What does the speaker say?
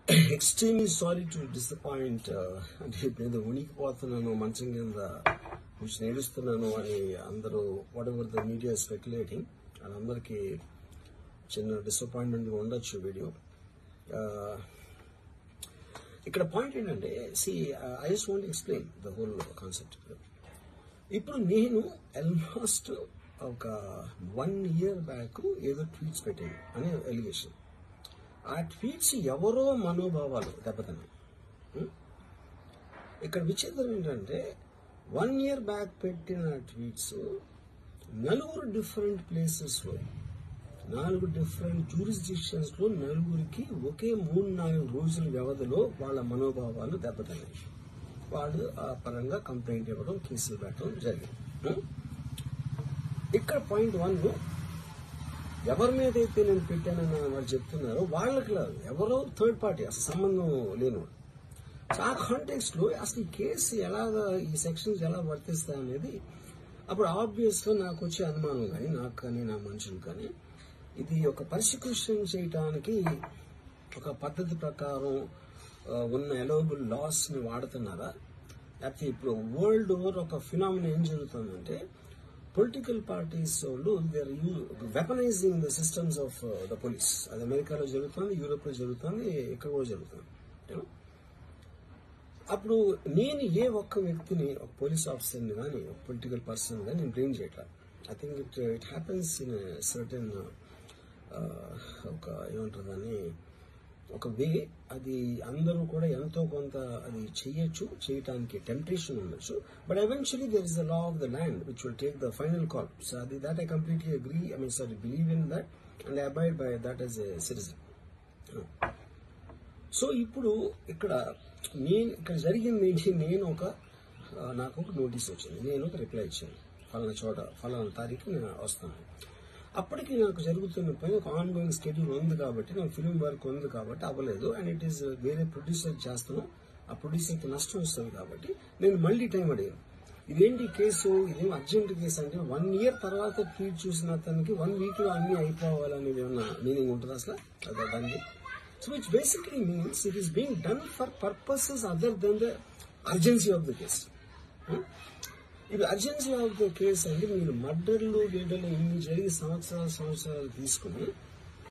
extremely sorry to disappoint అంటే నేను ఉనికిపోతున్నాను మంచం కింద కూర్చొని ఏడుస్తున్నాను అని అందరూ what ever the media speculating అందరికీ చిన్న డిసప్పాయింట్మెంట్ ఉండొచ్చు వీడియో. ఇక్కడ పాయింట్ ఏంటంటే I just want explain the whole concept. ఇప్పుడు నేను ఆల్మోస్ట్ ఒక 1 year బ్యాక్ ఏదో ట్వీట్స్ పెట్టాను అనే ఎలిగేషన్. ఆ ట్వీట్స్ ఎవరో మనోభావాలు దెబ్బతిన్నాయి. ఇక్కడ విచిత్రం ఏంటంటే 1 year బ్యాక్ పెట్టిన ట్వీట్స్ 4 డిఫరెంట్ ప్లేసెస్లో 4 డిఫరెంట్ జ్యూరిస్డిక్షన్స్లో 4కి ఒకే 3-4 రోజుల వ్యవధిలో వాళ్ళ మనోభావాలు దెబ్బతిన్నాయి. వాళ్ళు ఆ పరంగా కంప్లైంట్ ఇవ్వడం, కేసులు పెట్టడం జరిగింది. ఇక్కడ పాయింట్ 1 ఎవరి మీద అయితే నేను పెట్టానని వాళ్ళు చెప్తున్నారో వాళ్ళకి లేదు, ఎవరో థర్డ్ పార్టీ అసలు సంబంధం లేనివాడు. ఆ కాంటెక్స్ట్ లో అసలు ఈ కేసు ఎలాగా ఈ సెక్షన్స్ ఎలా వర్తిస్తాయి అనేది అప్పుడు ఆబ్వియస్ గా నాకు వచ్చే అనుమానం కానీ నాకు కానీ నా మనుషులు కానీ ఇది ఒక పర్సిక్యూషన్ చేయడానికి ఒక పద్ధతి ప్రకారం ఉన్న ఎలవబుల్ లాస్ ని వాడుతున్నారా, లేకపోతే ఇప్పుడు వరల్డ్ ఓవర్ ఒక ఫినామినా ఏం జరుగుతుందంటే పొలిటికల్ పార్టీస్ వాళ్ళు they are weaponising the systems of the police. అది అమెరికాలో జరుగుతుంది, యూరోప్ లో జరుగుతుంది, ఇక్కడ కూడా జరుగుతుంది. అప్పుడు నేను ఏ ఒక్క వ్యక్తిని ఒక పోలీస్ ఆఫీసర్ని కానీ ఒక పొలిటికల్ పర్సన్ కానీ నేను బ్లేమ్ చేయట్లేదు. I think it happens in certain ఒక ఏమంటారు దాన్ని ఒక వే. అది అందరూ కూడా ఎంతో కొంత అది చేయటానికి టెంప్టేషన్ ఉండొచ్చు. But eventually there is the law of the land which will take the final call. So అది that I completely agree, believe in that and I abide by that as a citizen. So ఇప్పుడు ఇక్కడ జరిగింది ఏంటి, నాకు ఒక notice వచ్చింది, నేను ఒక రిప్లై ఇచ్చాను, ఫలానా చోట ఫలానా తారీఖు నేను వస్తాను. అప్పటికి నాకు జరుగుతున్న పని ఒక ఆన్గోయింగ్ స్కెడ్యూల్ ఉంది కాబట్టి, నాకు ఫిల్మ్ వర్క్ ఉంది కాబట్టి అవ్వలేదు. అండ్ ఇట్ ఈస్ వేరే ప్రొడ్యూసర్ చేస్తాను, ఆ ప్రొడ్యూసర్కి నష్టం వస్తుంది కాబట్టి నేను మళ్ళీ టైం అడిగాను. ఇదేంటి కేసు, ఇదేం అర్జెంట్ కేసు అంటే 1 year తర్వాత ట్వీట్ చూసిన అతనికి 1 week లో అన్ని అయిపోవాలనేది ఏమన్నా మీనింగ్ ఉంటుంది అసలు దానికి? So which basically means it is being done for purposes other than the urgency of the case. ఇది అర్జెన్సీ ఆఫ్ ద కేసు అంటే మీరు మర్డర్లు గేడర్లు ఇన్ని జరిగి సంవత్సరాలు తీసుకుని